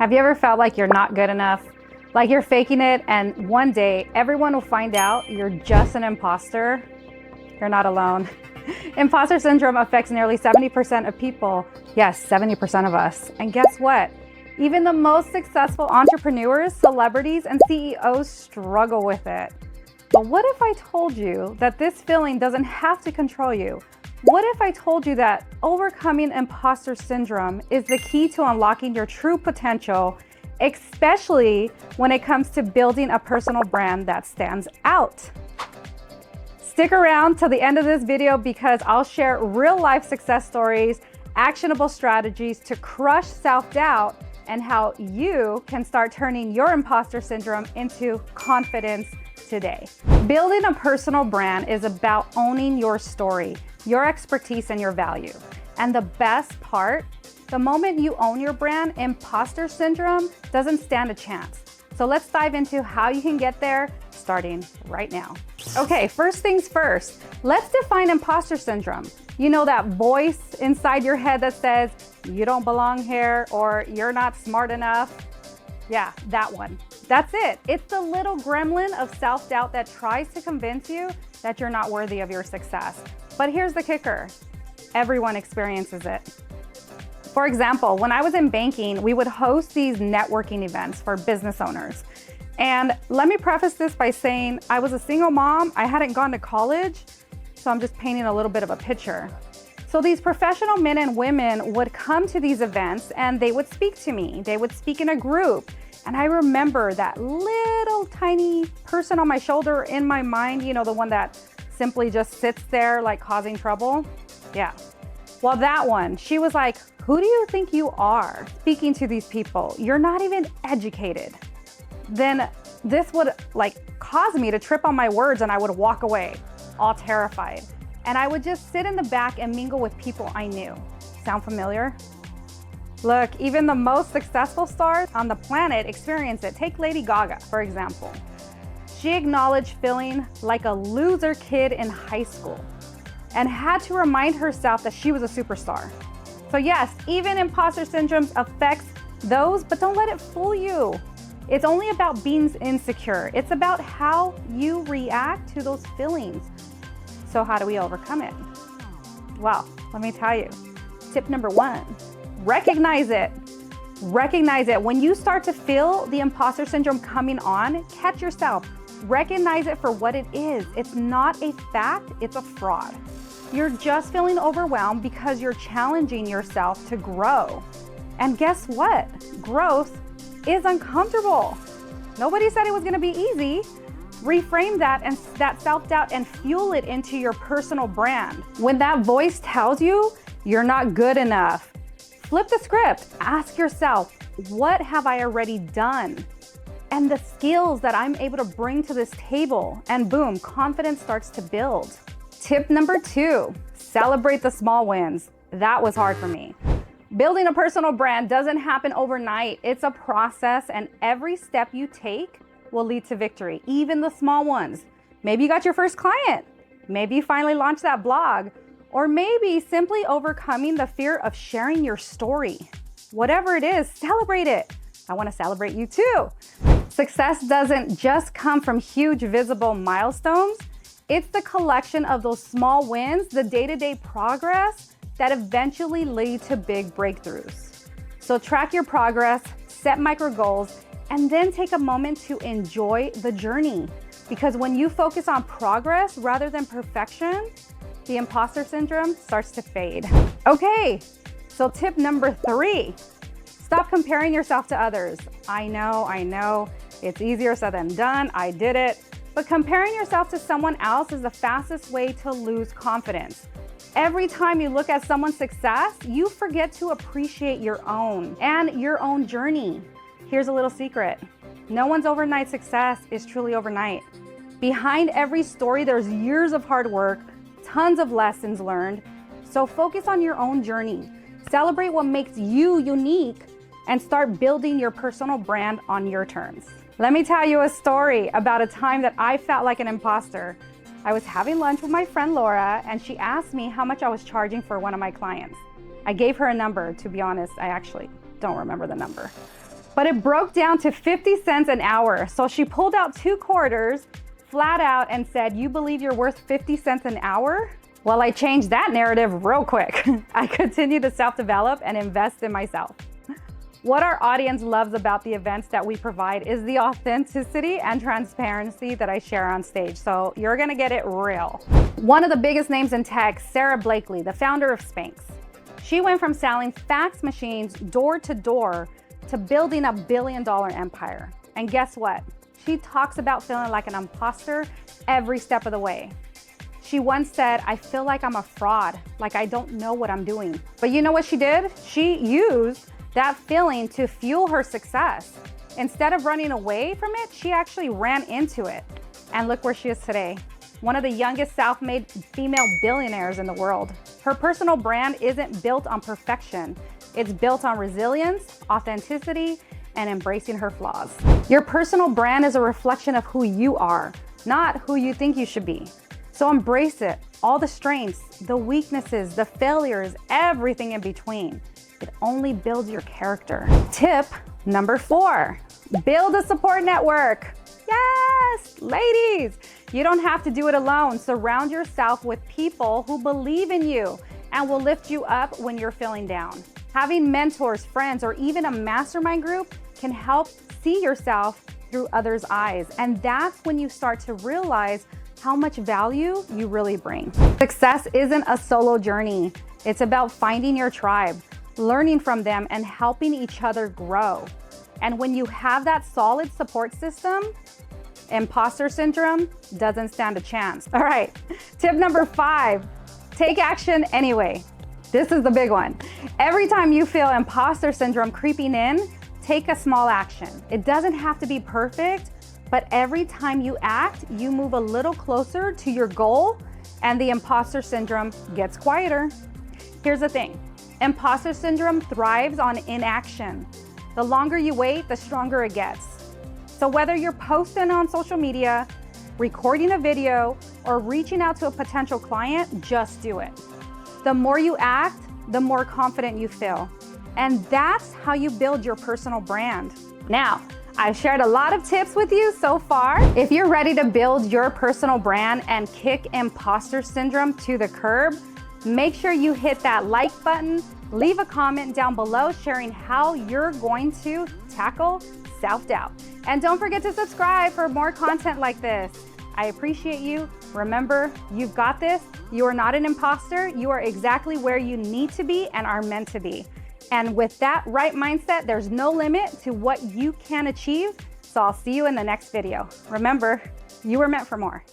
Have you ever felt like you're not good enough? Like you're faking it and one day everyone will find out you're just an imposter? You're not alone. Imposter syndrome affects nearly 70% of people. Yes, 70% of us. And guess what? Even the most successful entrepreneurs, celebrities, and CEOs struggle with it. But what if I told you that this feeling doesn't have to control you? What if I told you that overcoming imposter syndrome is the key to unlocking your true potential, especially when it comes to building a personal brand that stands out? Stick around till the end of this video because I'll share real-life success stories, actionable strategies to crush self-doubt, and how you can start turning your imposter syndrome into confidence today. Building a personal brand is about owning your story, your expertise, and your value. And the best part, the moment you own your brand, imposter syndrome doesn't stand a chance. So let's dive into how you can get there starting right now. Okay, first things first, let's define imposter syndrome. You know that voice inside your head that says, you don't belong here or you're not smart enough? Yeah, that one. That's it. It's the little gremlin of self-doubt that tries to convince you that you're not worthy of your success. But here's the kicker. Everyone experiences it. For example, when I was in banking, we would host these networking events for business owners. And let me preface this by saying I was a single mom. I hadn't gone to college, so I'm just painting a little bit of a picture. So these professional men and women would come to these events and they would speak to me. They would speak in a group. And I remember that little tiny person on my shoulder in my mind, you know, the one that simply just sits there like causing trouble. Yeah. Well, that one, she was like, who do you think you are speaking to these people? You're not even educated. Then this would like cause me to trip on my words and I would walk away all terrified. And I would just sit in the back and mingle with people I knew. Sound familiar? Look, even the most successful stars on the planet experience it. Take Lady Gaga, for example. She acknowledged feeling like a loser kid in high school and had to remind herself that she was a superstar. So yes, even imposter syndrome affects those, but don't let it fool you. It's only about being insecure. It's about how you react to those feelings. So how do we overcome it? Well, let me tell you. Tip number one, recognize it. Recognize it. When you start to feel the imposter syndrome coming on, catch yourself. Recognize it for what it is. It's not a fact, it's a fraud. You're just feeling overwhelmed because you're challenging yourself to grow. And guess what? Growth is uncomfortable. Nobody said it was gonna be easy. Reframe that and that self-doubt and fuel it into your personal brand. When that voice tells you you're not good enough, flip the script. Ask yourself, what have I already done? And the skills that I'm able to bring to this table, and boom, confidence starts to build. Tip number two, celebrate the small wins. That was hard for me. Building a personal brand doesn't happen overnight. It's a process, and every step you take will lead to victory, even the small ones. Maybe you got your first client. Maybe you finally launched that blog, or maybe simply overcoming the fear of sharing your story. Whatever it is, celebrate it. I want to celebrate you too. Success doesn't just come from huge visible milestones. It's the collection of those small wins, the day-to-day progress that eventually lead to big breakthroughs. So track your progress, set micro goals, and then take a moment to enjoy the journey. Because when you focus on progress rather than perfection, the imposter syndrome starts to fade. Okay, so tip number three, stop comparing yourself to others. I know, it's easier said than done, I did it. But comparing yourself to someone else is the fastest way to lose confidence. Every time you look at someone's success, you forget to appreciate your own and your own journey. Here's a little secret. No one's overnight success is truly overnight. Behind every story, there's years of hard work, tons of lessons learned. So focus on your own journey. Celebrate what makes you unique and start building your personal brand on your terms. Let me tell you a story about a time that I felt like an imposter. I was having lunch with my friend Laura, and she asked me how much I was charging for one of my clients. I gave her a number. To be honest, I actually don't remember the number. but it broke down to 50 cents an hour. So she pulled out 2 quarters flat out and said, "You believe you're worth 50 cents an hour?" Well, I changed that narrative real quick. I continue to self-develop and invest in myself. What our audience loves about the events that we provide is the authenticity and transparency that I share on stage. So you're gonna get it real. One of the biggest names in tech, Sarah Blakely, the founder of Spanx. She went from selling fax machines door to door to building a billion-dollar empire. And guess what? She talks about feeling like an imposter every step of the way. She once said, "I feel like I'm a fraud, like I don't know what I'm doing." But you know what she did? She used that feeling to fuel her success. Instead of running away from it, she actually ran into it. And look where she is today. One of the youngest self-made female billionaires in the world. Her personal brand isn't built on perfection. It's built on resilience, authenticity, and embracing her flaws. Your personal brand is a reflection of who you are, not who you think you should be. So embrace it, all the strengths, the weaknesses, the failures, everything in between. It only builds your character. Tip number 4, build a support network. Yes, ladies, you don't have to do it alone. Surround yourself with people who believe in you and will lift you up when you're feeling down. Having mentors, friends, or even a mastermind group can help see yourself through others' eyes. And that's when you start to realize how much value you really bring. Success isn't a solo journey. It's about finding your tribe, learning from them, and helping each other grow. And when you have that solid support system, imposter syndrome doesn't stand a chance. All right, tip number 5, take action anyway. This is the big one. Every time you feel imposter syndrome creeping in, take a small action. It doesn't have to be perfect, but every time you act, you move a little closer to your goal and the imposter syndrome gets quieter. Here's the thing, imposter syndrome thrives on inaction. The longer you wait, the stronger it gets. So whether you're posting on social media, recording a video, or reaching out to a potential client, just do it. The more you act, the more confident you feel. And that's how you build your personal brand. Now, I've shared a lot of tips with you so far. If you're ready to build your personal brand and kick imposter syndrome to the curb, make sure you hit that like button, leave a comment down below sharing how you're going to tackle self-doubt. And don't forget to subscribe for more content like this. I appreciate you. Remember, you've got this. You are not an imposter. You are exactly where you need to be and are meant to be. And with that right mindset, there's no limit to what you can achieve. So I'll see you in the next video. Remember, you were meant for more.